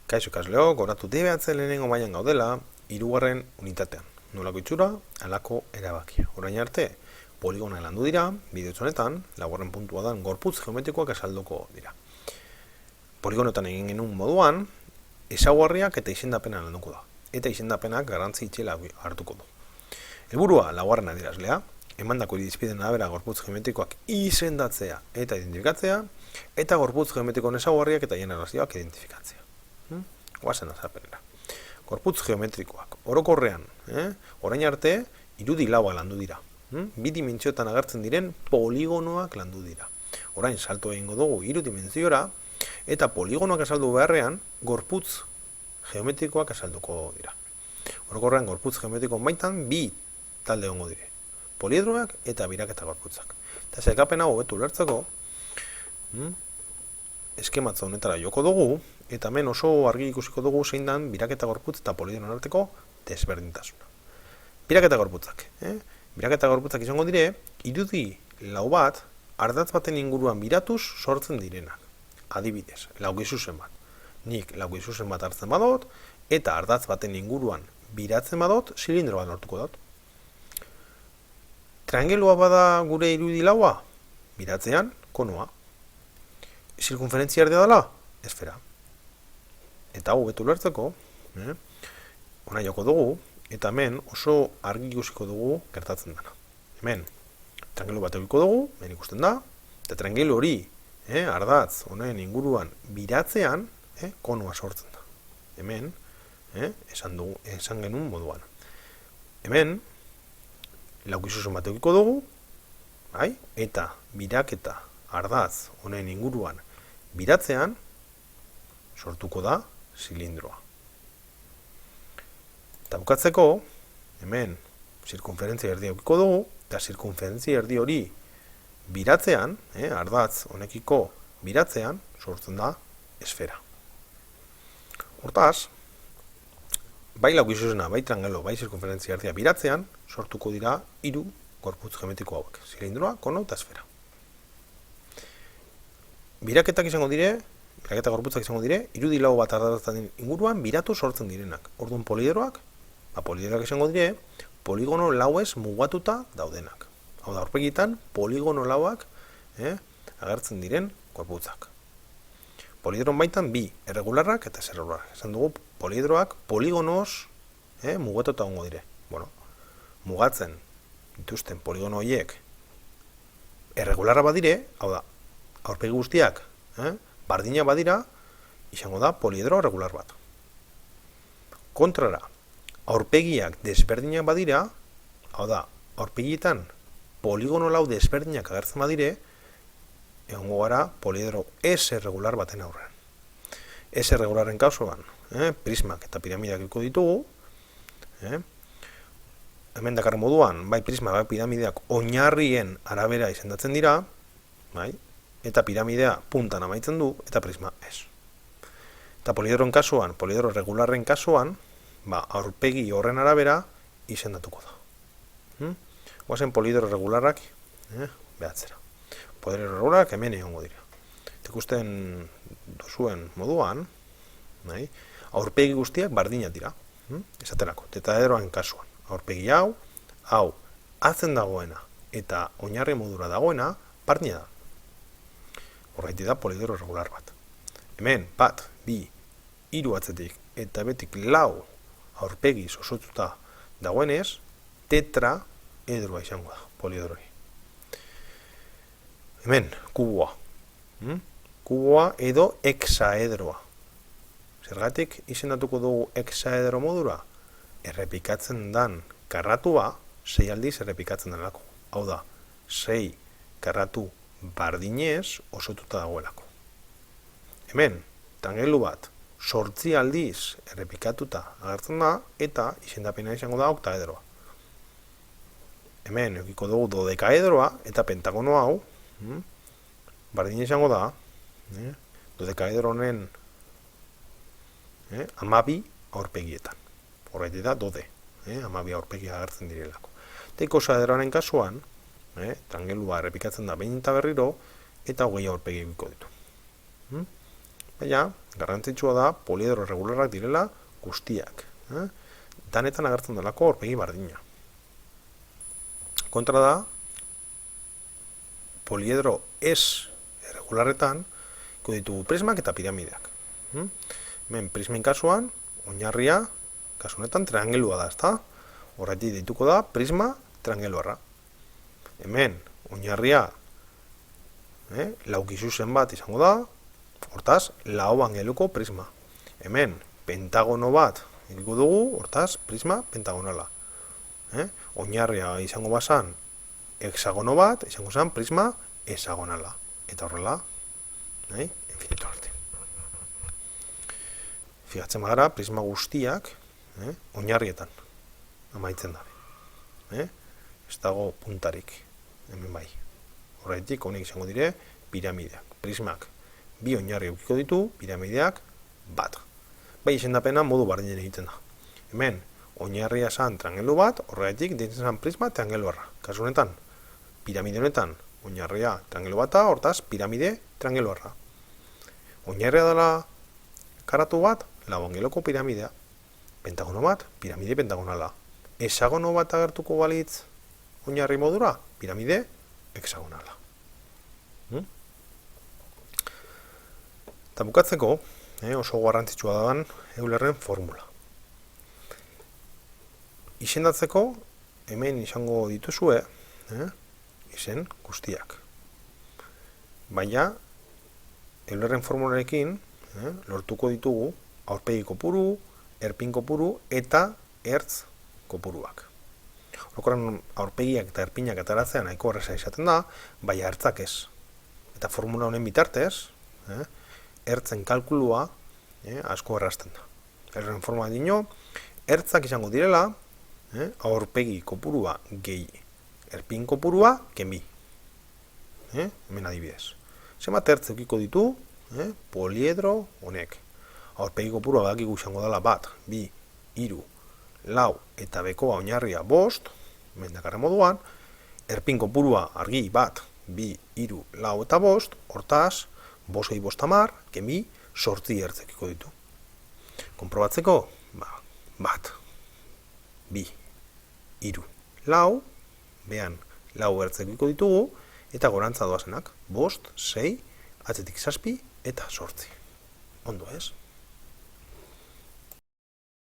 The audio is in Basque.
Kaixo ikasleok, oratu debeatzen lehenengo mailan gaudela, hirugarren unitatean. Nolako itxura, halako erabakia. Orain arte, poligona landu dira, bideo honetan, laugarren puntua dan gorputz geometrikoak azalduko dira. Poligonotan egin genuen moduan, ezaugarriak eta izendapena landuko da. Eta izendapenak garrantzi itxela hartuko du. Helburua laugarren adierazlea, emandako irizpideen arabera gorputz geometrikoak izendatzea eta identifikatzea, eta gorputz geometrikoen ezaugarriak eta generazioak identifikatzea. Guazen azalpenera. Gorputz geometrikoak. Orokorrean, orain arte, irudi laua landu dira. Bi dimentsioetan agertzen diren poligonoak landu dira. Orain salto egingo dugu hiru dimentsiora, eta poligonoak azaldu beharrean, gorputz geometrikoak azalduko dira. Orokorrean, gorputz geometrikoen baitan, bi talde egongo dire. Poliedroak eta biraketa gorputzak. Eta zerkapen hau hobetu ulertzeko, eskematza honetara joko dugu, eta hemen oso argi ikusiko dugu zein dan biraketa gorputz eta poliedron arteko desberdintasuna. Biraketa gorputzak. Biraketa gorputzak izango dire, irudi lau bat, ardatz baten inguruan biratuz sortzen direnak. Adibidez, laugizuzen bat. Nik laugizuzen bat hartzen badot, eta ardatz baten inguruan biratzen badot, zilindro bat lortuko dut. Triangelua bada gure irudi laua, biratzean, konoa. Zirkunferentzia erdea dela, esfera. Eta hau betu lertzeko, ona joko dugu, eta hemen oso argi ikusiko dugu gertatzen dena. Hemen, triangelu bat egiko dugu, hemen ikusten da, eta triangelu hori, ardatz honen inguruan biratzean, konoa sortzen da. Hemen, esan genuen moduan. Hemen, laukizuzen bat egiko dugu, eta biraketa ardatz honen inguruan biratzean, sortuko da zilindroa. Eta bukatzeko, hemen zirkunferentzia erdi egiko dugu, eta zirkunferentzia erdi hori biratzean, ardatz honekiko biratzean, sortzen da esfera. Hortaz, bai laukizuzena, bai triangelo, bai zirkunferentzia erdia biratzean, sortuko dira hiru gorputz geometriko hauek, zilindroa, kono eta esfera. Biraketak izango dire, biraketa gorputzak izango dire, irudi lau bat ardatzen inguruan biratu sortzen direnak. Orduan poliedroak, poliedroak izango dire, poligono lauez mugatuta daudenak. Hau da, aurpegitan, poligono lauak agertzen diren gorputzak. Poliedron baitan bi, erregularrak eta zerregularrak. Esan dugu, poliedroak poligonoz mugatuta ongo dire. Bueno, mugatzen dituzten poligono horiek erregularra badire, hau da, aurpegi guztiak bardina badira, izango da poliedro regular bat. Kontrara, aurpegiak desberdinak badira, hau da, aurpegietan poligono lau desberdinak agertzen badire, egongo gara poliedro S regular baten aurrean. S regularen kasuan, prismak eta piramideak iko ditugu, hemen dakarren moduan, bai prisma, bai piramideak oinarrien arabera izendatzen dira, bai, eta piramidea puntan amaitzen du, eta prisma ez. Eta poliedron kasuan, poliedro regularren kasuan, aurpegi horren arabera izendatuko da. Guazen poliedro regularrak, behatzera. Poliedro regularrak hemen egongo dira. Ikusten duzuen moduan, aurpegi guztiak bardinak dira. Esaterako, tetaedroan kasuan. Aurpegi hau, atzen dagoena, eta oinarri modura dagoena, bardina da. Horreiti da poliedro regular bat. Hemen, bat, bi, hiru atzetik, eta betik lau aurpegiz osotuta dagoenez, tetraedroa izango da, poliedroi. Hemen, kuboa. Kuboa edo hexaedroa. Zergatik izendatuko dugu hexaedro modura? Errepikatzen dan karratua, 6 aldiz errepikatzen denako. Hau da, 6 karratu bardinez osotuta dagoelako. Hemen, triangelu bat, 8 aldiz errepikatuta agertzen da, eta izendapena izango da oktaedroa. Hemen, eukiko dugu dodekaedroa, eta pentagono hau, bardina izango da, dodekaedro honen 12 aurpegietan. Horretik da, dode, 12 aurpegi agertzen direlako. Eta ikosaedroaren kasuan, triangelua errepikatzen da behin eta berriro, eta 20 aurpegi biko ditu. Baina, garrantzitsua da poliedro irregularrak direla guztiak. Danetan agertzen delako aurpegi bardina. Kontra da, poliedro ez irregularretan ditugu prismak eta piramideak. Hemen prismen kasuan, oinarria, kasu honetan triangelua da, ezta? Horretik dituko da prisma triangeluarra. Hemen oinarria laukizu zenbat izango da, hortaz, lau angeluko prisma. Hemen pentagono bat ediko dugu, hortaz, prisma pentagonala. Oinarria izango bazan hexagono bat, izango zen prisma hexagonala. Eta horrela, infinito arte. Fijatzen bagara, prisma guztiak oinarrietan amaitzen dabe. Ez dago puntarik, hemen bai. Horretik, honek izango dire, piramideak. Prismak bi oinarri eukiko ditu, piramideak bat. Bai izendapena modu bardinen egiten da. Hemen, oinarria zan triangelu bat, horretik deitzen zan prisma triangeluarra. Kasu honetan, piramide honetan, oinarria triangelu bata, hortaz, piramide triangeluarra. Oinarria dela karatu bat, lau angeloko piramidea. Pentagono bat, piramide pentagonala. Hexagono bat agertuko balitz oinarri modura, piramide hexagonala. Eta bukatzeko, oso garrantzitsua daban Eulerren formula. Izendatzeko, hemen izango dituzue, izen guztiak. Baina, Eulerren formularekin lortuko ditugu aurpegi kopuru, erpin kopuru eta ertz kopuruak. Orokorren aurpegiak eta erpinak ateratzea nahiko erraza izaten da, baina ertzak ez. Eta formula honen bitartez, ertzen kalkulua asko errazten da. Eulerren formula dino, ertzak izango direla, aurpegi kopurua gehi erpin kopurua kenbi. Hemen adibidez. Zenbat ertz eukiko ditu, poliedro honek. Aurpegi kopurua badakigu izango dela bat, bi, hiru, lau eta bekoa oinarria bost, mendakarren moduan, erpin kopurua argi bat, bi, hiru, lau eta bost, hortaz, bost gehi bost hamar, kenbi, 8 ertz eukiko ditu. Konprobatzeko, bat, bi, hiru, lau, behan lau ertz eukiko ditugu, eta gorantza doazenak, bost, sei, atzetik 7 eta 8. Ondo ez?